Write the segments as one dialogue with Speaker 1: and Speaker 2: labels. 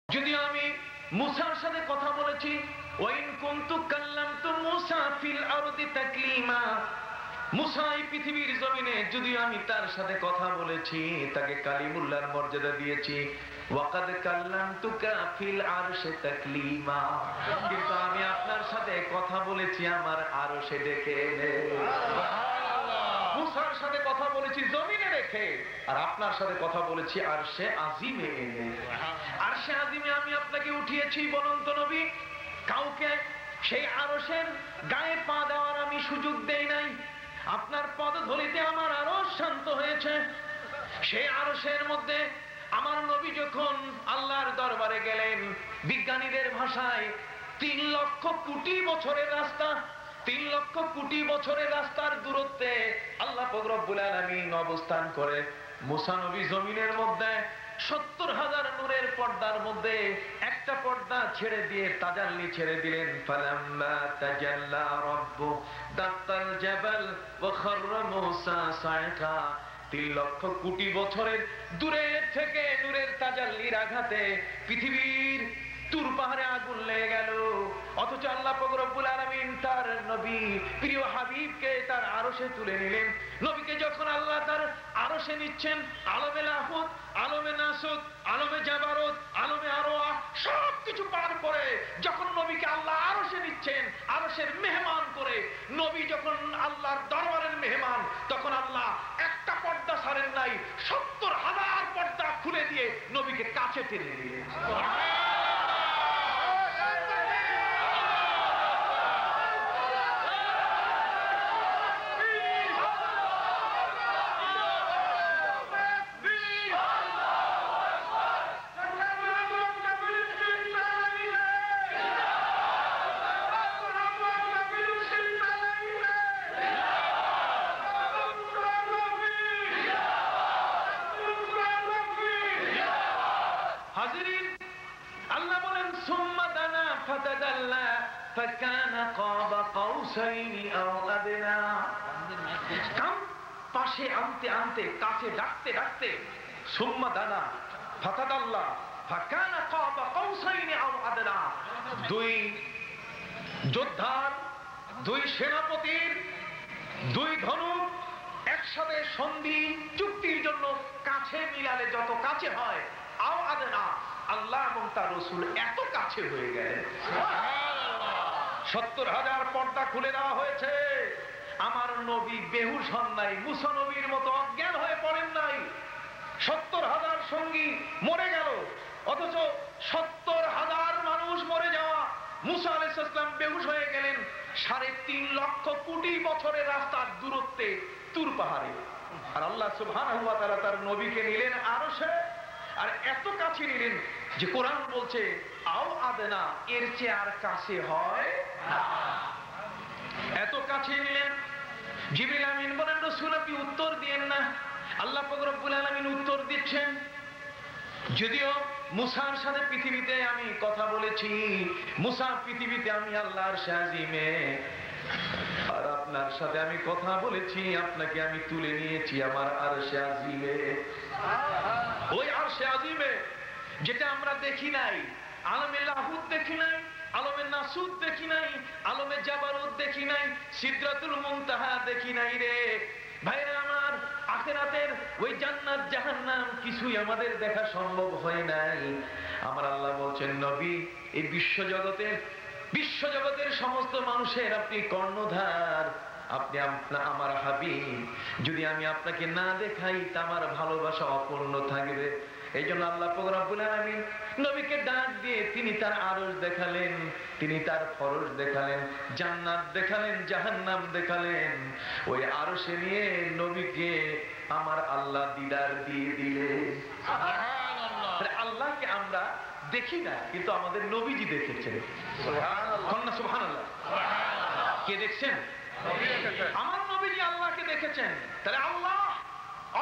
Speaker 1: যদিও আমি মুসার সাথে কথা বলেছি, ওয়াইন কুনতু কাল্লামতু মুসা ফিল আরদি তাকলিমা, মুসা এই পৃথিবীর জমিনে যদিও আমি তার সাথে কথা বলেছি, তাকে কালিমুল্লাহর মর্যাদা দিয়েছি, ওয়াকাদ কাল্লামতুকা ফিল আরশি তাকলিমা, কিন্তু আমি আপনার সাথে কথা বলেছি আমার আরশে ডেকে এনে। মুসার সাথে কথা বলেছি জমিনে রেখে, আর আপনার সাথে কথা বলেছি আরশে আজিমে এনে। আরশে আজিমে আমি আপনাকে উঠিয়েছি, বলুন তো নবী, কাউকে সেই আরশের গায়ে পা দেওয়ার আমি সুযোগ দেই নাই। আপনার পদধূলিতে আমার আরশ শান্ত হয়েছে। সেই আরশের মধ্যে আমার নবী যখন আল্লাহর দরবারে গেলেন, বিজ্ঞানীদের ভাষায় 3 লক্ষ কোটি বছরের রাস্তা, 3 লক্ষ কোটি বছরের রাস্তার দূরত্বে আল্লাহ পাক রব্বুল আলামিন অবস্থান করে মুসা নবী জমিনের মধ্যে 70,000 নূরের পর্দার মধ্যে একটা পর্দা ছেড়ে দিয়ে তাজাল্লি ছেড়ে দিলেন। ফালাম্মা তাজাল্লা রাব্বু দাক্কাল জাবাল ওয়া খাররা মুসা সাইকা, 3 লক্ষ কোটি বছরের দূরে থেকে নূরের তাজাল্লির আঘাতে পৃথিবীর তুর পাহাড়ে আগুন লেগে গেল। অথচ আল্লাহ পাক রব্বুল আলামিন তার নবী প্রিয় হাবিবকে তার আরশে তুলে নিলেন। নবীকে যখন আল্লাহ তার আরশে নিচ্ছেন, আলমে লাহুত, আলমে নাসুত, আলমে জাবারুত, আলমে আরওয়াহ সবকিছু পার করে যখন নবীকে আল্লাহ আরশে নিচ্ছেন, আরশের মেহমান করে, নবী যখন আল্লাহর দরবারের মেহমান, তখন আল্লাহ একটা পর্দা ছাড়েন নাই, 70,000 পর্দা খুলে দিয়ে নবীকে কাছে টেনে নিলেন। আল্লাহ বলেন সুম্মা দানা ফাতাদাল্লা ফাকানা কাবা কাউসাইনি আও আদনা, পাশে আনতে আনতে, কাছে ডাকতে ডাকতে, সুম্মা দানা ফাতাদাল্লা ফাকানা কাবা কাউসাইনি আও আদনা, 2 যোদ্ধার, 2 সেনাপতির 2 ধনুক একসাথে সন্ধি চুক্তির জন্য কাছে মিলালে যত কাছে হয়, আও আদনা, আল্লাহ এবং তার রাসূল এত কাছে হয়ে গেলেন। 70,000 পর্দা খুলে দেওয়া হয়েছে। আমার নবী বেহুশ হন নাই, মুসা নবীর মতো অজ্ঞান হয়ে পড়েন নাই। 70,000 সঙ্গী মরে গেল, অথচ 70,000 মানুষ মরে যাওয়া, মুসা আলাইহিস সালাম বেহুশ হয়ে গেলেন 3.5 লক্ষ কোটি বছরের রাস্তার দূরত্বে তুর পাহাড়ে। আর আল্লাহ সুবহানাহু ওয়া তাআলা তার নবীকে নিলেন আরশে, আর এত কাছে নিলেন যে কোরআন বলছে আও আদনা, এর চেয়ে আর কাছে হয় না। এত কাছে নিলেন। জিবরিল আমিন বলেন, রাসূল আপনি উত্তর দিয়েন না। আল্লাহ পাক রব্বুল আলামিন উত্তর দিচ্ছেন, যদিও মুসার সাথে পৃথিবীতে আমি কথা বলেছি, মুসা পৃথিবীতে আমি আল্লাহর শাজিমে, আর আপনার সাথে আমি কথা বলেছি, আপনাকে আমি তুলে নিয়েছি আমার আরশে আজিমে। ওই আরশে আজিমে যেটা আমরা দেখি নাই, আলমে লাহুত দেখি নাই, আলমে নাসুত দেখি নাই, আলমে জাবারুত দেখি নাই, সিদরাতুল মুনতাহা দেখি নাই রে ভাইরা আমার। আখিরাতের ওই জান্নাত জাহান্নাম কিছুই আমাদের দেখা সম্ভব হয় নাই। আমার আল্লাহ বলছেন, নবী এই বিশ্বজগতের সমস্ত মানুষের আপনি কর্ণধার, আপনি আমার হাবিব, যদি আমি আপনাকে না দেখাই তা আমার ভালোবাসা অপূর্ণ থাকবে। এই জন্য আল্লাহ পাক রব্বুল আলামিন নবীকে ডাক দিয়ে তিনি তার আরশ দেখালেন, তিনি তার ফরজ দেখালেন, জান্নাত দেখালেন, জাহান্নাম দেখালেন। ওই আরশে নিয়ে নবীকে আমার আল্লাহ দিদার দিয়ে দিলেন। সুবহানাল্লাহ। আল্লাহকে আমরা দেখি না, কিন্তু আমাদের নবীজি দেখেছেন। সুবহানাল্লাহ, সুবহানাল্লাহ। কে দেখছেন? আমার নবীজি আল্লাহকে দেখেছেন। তাহলে আল্লাহ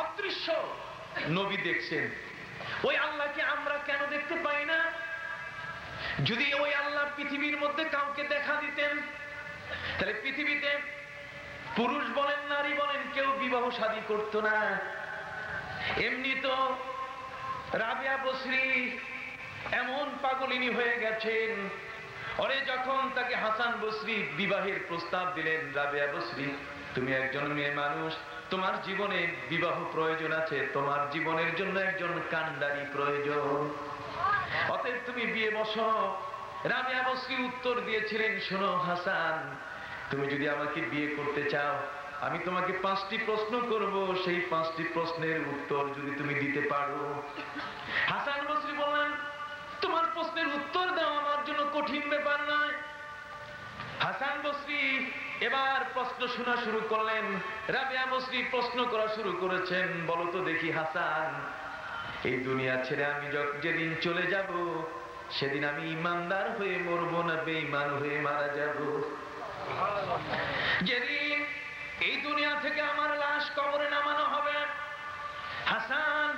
Speaker 1: অদৃশ্য, নবী দেখছেন। ওই আল্লাহকে আমরা কেন দেখতে পাই না? যদি ওই আল্লাহ পৃথিবীর মধ্যে কাউকে দেখা দিতেন, তাহলে পৃথিবীতে পুরুষ বলেন নারী বলেন কেউ বিবাহ শাদী করতো না। এমনি তো রাবিয়া বসরি এমন পাগলিনী হয়ে গেছেন। ওরে যখন তাকে হাসান বসরি বিবাহের প্রস্তাব দিলেন, রাবেয়া বসরি তুমি একজন মেয়ে মানুষ, তোমার জীবনে বিবাহ প্রয়োজন আছে, তোমার জীবনের জন্য একজন কান্ডারি প্রয়োজন, অতএব তুমি বিয়ে বসো। রাবেয়া বসরি উত্তর দিয়েছিলেন, শোনো হাসান, তুমি যদি আমাকে বিয়ে করতে চাও, আমি তোমাকে 5টি প্রশ্ন করব, সেই 5টি প্রশ্নের উত্তর যদি তুমি দিতে পারো। হাসান বসরি বললেন, তোমার প্রশ্নের উত্তর দেওয়া আমার জন্য কঠিন ব্যাপার নয়। হাসান বসরি এবার প্রশ্ন শোনা শুরু করলেন। রাবেয়া বসরি প্রশ্ন করা শুরু করেছেন, বলো তো দেখি হাসান, এই দুনিয়া ছেড়ে আমি যেদিন চলে যাব, সেদিন আমি ইমানদার হয়ে মরবো না বেঈমান হয়ে মারা যাব? যেদিন এই দুনিয়া থেকে আমার লাশ কবরে নামানো হবে, হাসান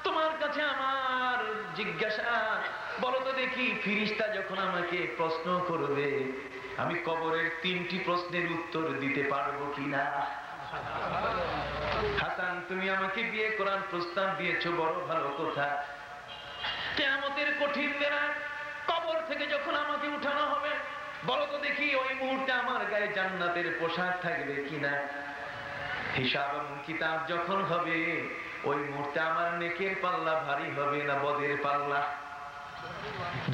Speaker 1: তোমার কাছে আমার জিজ্ঞাসা, বলো তো দেখি ফেরেশতা যখন আমাকে প্রশ্ন করবে, আমি কবরের 3টি প্রশ্নের উত্তর দিতে পারবো কিনা? হাসান তুমি আমাকে বিয়ে করার প্রস্তাব দিয়েছো, বড় ভালো কথা। কিয়ামতের কঠিন বেলা কবর থেকে যখন আমাকে উঠানো হবে, বলো তো দেখি ওই মুহূর্তে আমার গায়ে জান্নাতের পোশাক থাকবে কিনা? হিসাব এবং কিতাব যখন হবে, ওই মুহূর্তে আমার নেকের পাল্লা ভারী হবে না বদের পাল্লা?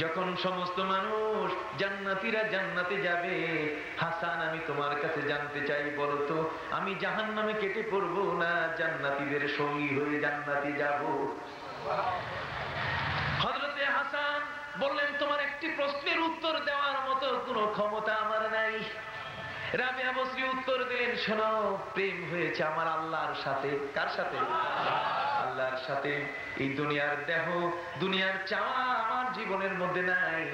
Speaker 1: যখন সমস্ত মানুষ জান্নাতীরা জান্নাতে যাবে, হাসান আমি তোমার কাছে জানতে চাই, বলো তো আমি জাহান্নামে কেটে পড়বো না জান্নাতীদের সঙ্গী হয়ে জান্নাতে যাব? হযরতে হাসান বললেন, তোমার একটি প্রশ্নের উত্তর দেওয়ার মতো কোনো ক্ষমতা আমার নাই। রাবেয়া বসরি উত্তর দিলেন, শোনো, প্রেম হয়েছে আমার আল্লাহর সাথে। কার সাথে? আল্লাহর সাথে। এই দুনিয়ার দেহ, দুনিয়ার চাওয়া আমার জীবনের মধ্যে নাই।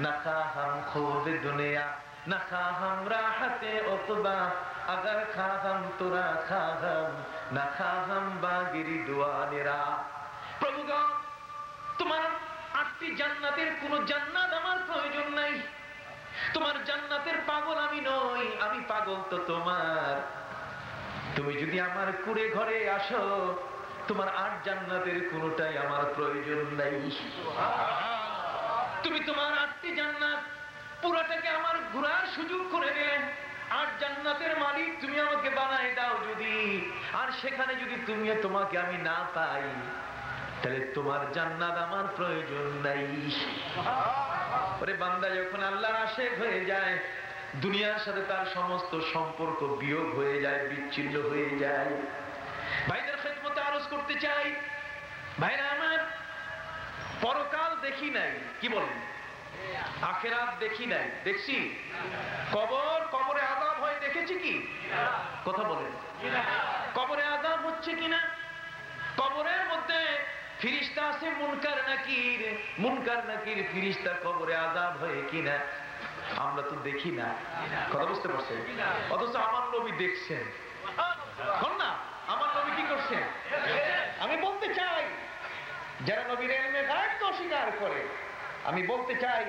Speaker 1: না খাহাম খুদ দুনিয়া, না খাহাম রাহাতে ওতবা, আগার খাহাম তোরা খাহাম, না খাহাম বাগিরি দুয়ানেরা। প্রভুগণ, তোমার 8টি জান্নাতের কোন জান্নাত আমার প্রয়োজন নাই। তোমার জান্নাতের পাগল আমি নই, আমি পাগল তো তোমার। তুমি যদি আমার কুড়ে ঘরে আসো, তোমার 8 জান্নাতের কোনটাই আমার প্রয়োজন নাই। তুমি তোমার 8টি জান্নাত পুরাটাকে আমার ঘোরার সুযোগ করে দিলে, 8 জান্নাতের মালিক তুমি আমাকে বানাই দাও যদি, আর সেখানে যদি তোমাকে আমি না পাই, তাহলে তোমার জান্নাত আমার প্রয়োজন নাই। ওরে বান্দা যখন আল্লাহর আশিক হয়ে যায়, দুনিয়ার সাথে তার সমস্ত সম্পর্ক বিয়োগ হয়ে যায়, বিচ্ছিন্ন হয়ে যায়। ভাইদের খেদমতে আরজ করতে চাই, ভাইরা আমার, পরকাল দেখি নাই, কি বলেন? আখিরাত দেখি নাই, দেখছি? কবরে আযাব হয় দেখেছি কি? কথা বলেন, কবরে আযাব হচ্ছে কিনা? কবরের মধ্যে ফেরেশতা আছে মুনকার নাকির, মুনকার নাকির ফেরেশতা কবরে আযাব হয় কিনা আমরা তো দেখি না। কথা বুঝতে পারছেন? অথচ আমার নবী দেখছেন। না, আমার নবী কি করছেন? আমি বলতে চাই, যারা নবীর ইলমে গায়বকে অস্বীকার করে, আমি বলতে চাই,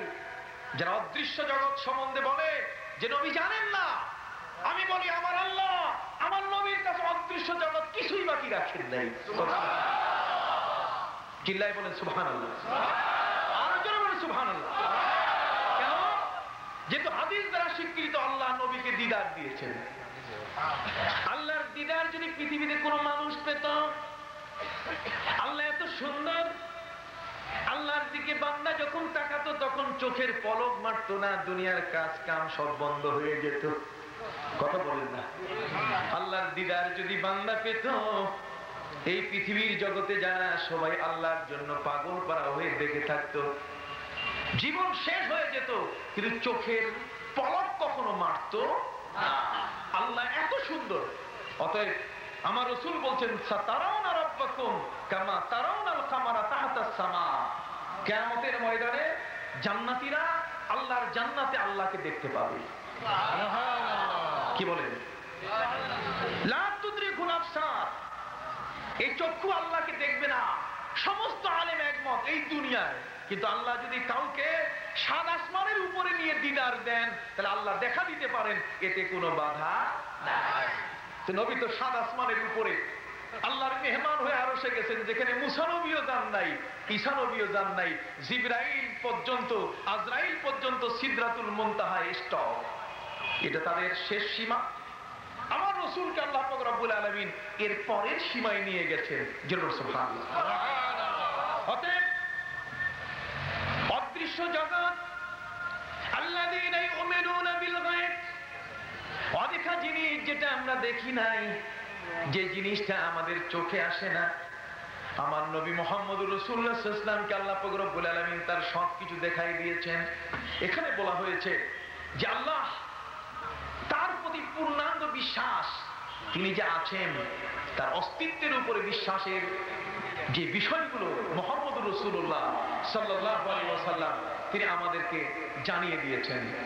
Speaker 1: যারা অদৃশ্য জগৎ সম্বন্ধে বলে যে নবী জানেন না, আমি বলি আমার আল্লাহ আমার নবীর কাছে অদৃশ্য জগৎ কিছুই বাকি রাখেন নাই। চিল্লায় বলেন সুবহানাল্লাহ, আরো জোরে বলেন সুবহানাল্লাহ। কেন? যেহেতু হাদিস দ্বারা স্বীকৃত আল্লাহ নবীকে দিদার দিয়েছেন। আল্লাহর দিদার যদি পৃথিবীতে কোনো মানুষ পেত, আল্লাহ এত সুন্দর, আল্লাহর দিকে বান্দা যখন তাকাতো তখন চোখের পলক মারতো না, দুনিয়ার কাজ কাম সব বন্ধ হয়ে যেত। কথা বলেন না? আল্লাহর দিদার যদি বান্দা পেত, এই পৃথিবীর জগতে যারা সবাই আল্লাহর জন্য পাগল পারা হয়ে দেখে থাকতো, জীবন শেষ হয়ে যেত, কিন্তু চোখের পলক কখনো মারতো না। আল্লাহ এত সুন্দর। অতএব আমার রাসূল বলছেন, সাতারাউনা রাব্বাকুম কামা তারাউনাল কামারা তাহতাস সামা। কিয়ামতের ময়দানে জান্নাতীরা আল্লাহর জান্নাতে আল্লাহকে দেখতে পাবে। কি বলেন? লা তুদরিকুল আবসার, এই চক্ষু আল্লাহকে দেখবে না। সমস্ত আলেম একমত এই দুনিয়ায়, কিন্তু আল্লাহ যদি কাউকে সাত আসমানের উপরে নিয়ে দিদার দেন, তাহলে আল্লাহ দেখা দিতে পারেন, এতে কোনো বাধা নাই। তো নবী তো সাত আসমানের উপরে, আল্লাহর মেহমান হয়ে আরশে গেছেন, যেখানে মুসা নবীও যান নাই, ঈসা নবীও যান নাই, জিবরাইল পর্যন্ত, আজরাইল পর্যন্ত সিদরাতুল মুনতাহায় স্টপ। এটা তাদের শেষ সীমা। আমার রাসূলকে আল্লাহ পাক রব্বুল আলামিন এর পরের সীমায় নিয়ে গেছেন। জোরে সুবহানাল্লাহ। অতএব অদৃশ্য জগৎ, আল্লাযীনা ইউমিনুনা বিল গায়ব, অদেখা জিনিস, যেটা আমরা দেখি নাই, যে জিনিসটা আমাদের চোখে আসে না, আমার নবী মুহাম্মদুর রাসূলুল্লাহ সাল্লাল্লাহু আলাইহি ওয়াসাল্লামকে আল্লাহ পাক রব্বুল আলামিন তার সবকিছু দেখাই দিয়েছেন। এখানে বলা হয়েছে যে আল্লাহ, তার প্রতি পূর্ণাঙ্গ বিশ্বাস, তিনি যে আছেন, তার অস্তিত্বের উপরে বিশ্বাসের যে বিষয়গুলো মুহাম্মদুর রাসূলুল্লাহ সাল্লাল্লাহু আলাইহি ওয়াসাল্লাম তিনি আমাদেরকে জানিয়ে দিয়েছেন।